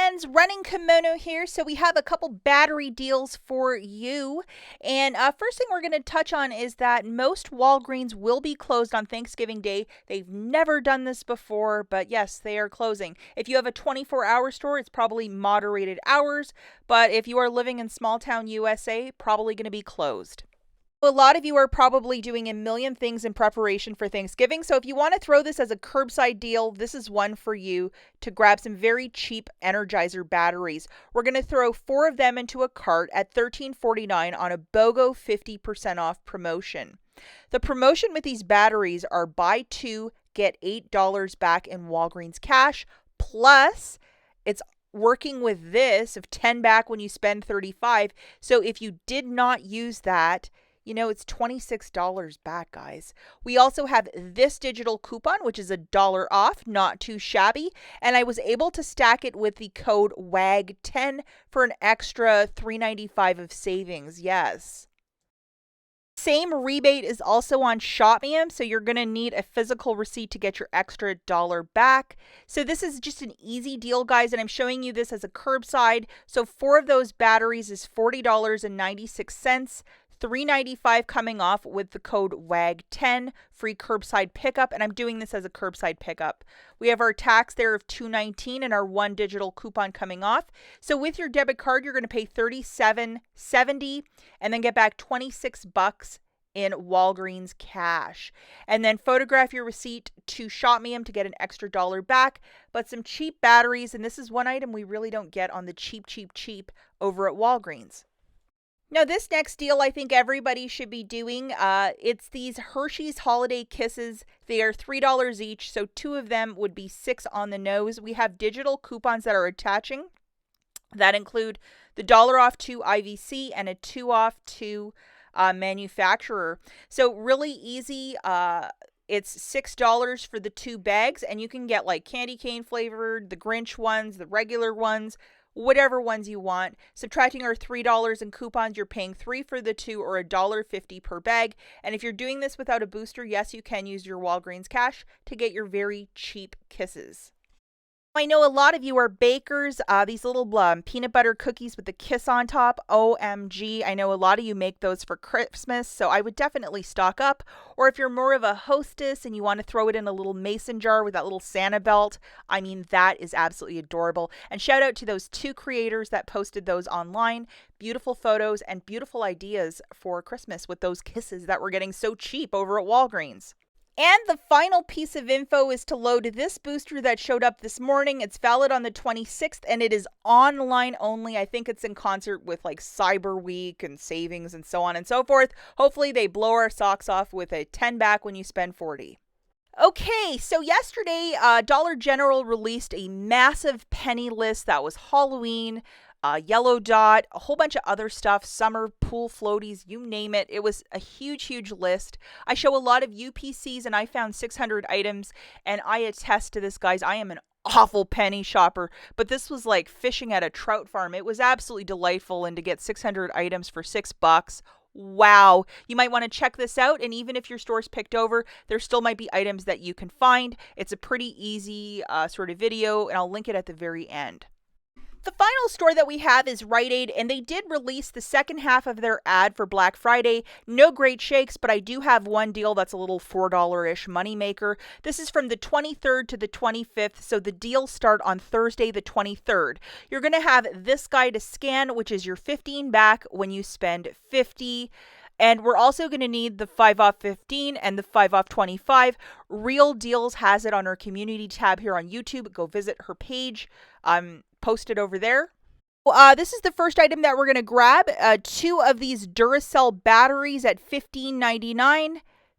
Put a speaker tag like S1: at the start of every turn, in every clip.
S1: friends, Running Kimono here. So we have a couple battery deals for you. And first thing we're going to touch on is that most Walgreens will be closed on Thanksgiving Day. They've never done this before, but yes, they are closing. If you have a 24-hour store, it's probably moderated hours. But if you are living in small town USA, probably going to be closed. A lot of you are probably doing a million things in preparation for Thanksgiving. So if you want to throw this as a curbside deal, this is one for you to grab some very cheap Energizer batteries. We're going to throw 4 of them into a cart at $13.49 on a BOGO 50% off promotion. The promotion with these batteries are buy 2, get $8 back in Walgreens cash. Plus, it's working with this of 10 back when you spend 35. So if you did not use that, it's $26 back, guys. We also have this digital coupon, which is $1 off, not too shabby. And I was able to stack it with the code WAG10 for an extra $3.95 of savings. Yes. Same rebate is also on ShopMe, so you're going to need a physical receipt to get your extra $1 back. So this is just an easy deal, guys, and I'm showing you this as a curbside. So 4 of those batteries is $40.96. $3.95 coming off with the code WAG10, free curbside pickup, and I'm doing this as a curbside pickup. We have our tax there of $2.19 and our 1 digital coupon coming off. So with your debit card, you're going to pay $37.70 and then get back $26 in Walgreens cash. And then photograph your receipt to ShopMe to get an extra $1 back, but some cheap batteries, and this is one item we really don't get on the cheap over at Walgreens. Now, this next deal I think everybody should be doing. It's these Hershey's Holiday Kisses. They are $3 each, so 2 of them would be $6 on the nose. We have digital coupons that are attaching that include the $1 off to IVC and a $2 off to manufacturer. So really easy. It's $6 for the 2 bags, and you can get like candy cane flavored, the Grinch ones, the regular ones, whatever ones you want. Subtracting our $3 in coupons, you're paying $3 for the 2 or $1.50 per bag. And if you're doing this without a booster, yes, you can use your Walgreens cash to get your very cheap kisses. I know a lot of you are bakers. These little peanut butter cookies with the kiss on top. OMG. I know a lot of you make those for Christmas, so I would definitely stock up. Or if you're more of a hostess and you want to throw it in a little mason jar with that little Santa belt, I mean, that is absolutely adorable. And shout out to those 2 creators that posted those online. Beautiful photos and beautiful ideas for Christmas with those kisses that we're getting so cheap over at Walgreens. And the final piece of info is to load this booster that showed up this morning. It's valid on the 26th, and it is online only. I think it's in concert with like Cyber Week and savings and so on and so forth. Hopefully they blow our socks off with a 10 back when you spend 40. Okay, so yesterday, Dollar General released a massive penny list that was Halloween, Yellow Dot, a whole bunch of other stuff, summer pool floaties, you name it. It was a huge list. I show a lot of UPCs and I found 600 items, and I attest to this, guys. I am an awful penny shopper, but this was like fishing at a trout farm. It was absolutely delightful, and to get 600 items for $6. Wow. You might want to check this out, and even if your store's picked over, there still might be items that you can find. It's a pretty easy sort of video, and I'll link it at the very end. The final store that we have is Rite Aid, and they did release the second half of their ad for Black Friday. No great shakes, but I do have one deal that's a little $4-ish moneymaker. This is from the 23rd to the 25th, so the deals start on Thursday the 23rd. You're going to have this guy to scan, which is your 15 back when you spend 50. And we're also going to need the 5 off 15 and the 5 off 25. Real Deals has it on her community tab here on YouTube. Go visit her page. Posted over there. This is the first item that we're going to grab. 2 of these Duracell batteries at $15.99.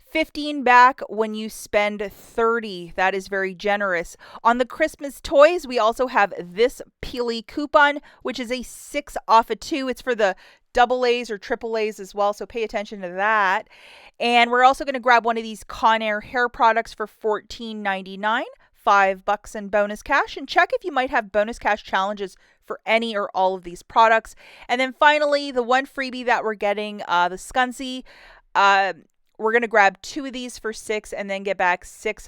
S1: 15 back when you spend 30. That is very generous. On the Christmas toys, we also have this Peely coupon, which is a 6 off of 2. It's for the AA's or AAA's as well, so pay attention to that. And we're also going to grab one of these Conair hair products for $14.99. $5 in bonus cash, and check if you might have bonus cash challenges for any or all of these products. And then finally, the one freebie that we're getting, the Scuncy. we're going to grab 2 of these for 6 and then get back $6.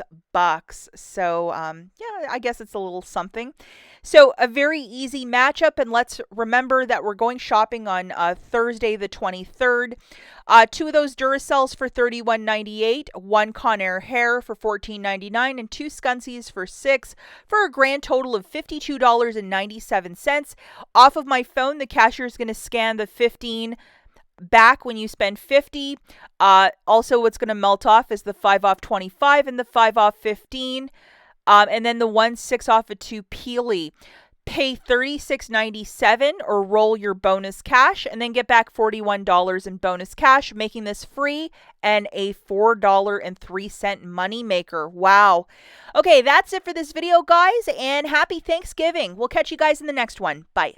S1: So, yeah, I guess it's a little something. So a very easy matchup, and let's remember that we're going shopping on Thursday the 23rd. 2 of those Duracells for $31.98, 1 Conair Hair for $14.99, and 2 Scunsies for $6, for a grand total of $52.97. Off of my phone, the cashier is going to scan the 15 back when you spend 50. Also, what's going to melt off is the 5 off 25 and the 5 off 15. And then the 1 6 off of 2 Peely. Pay $36.97 or roll your bonus cash and then get back $41 in bonus cash, making this free and a $4.03 money maker. Wow. Okay, that's it for this video, guys, and happy Thanksgiving. We'll catch you guys in the next one. Bye.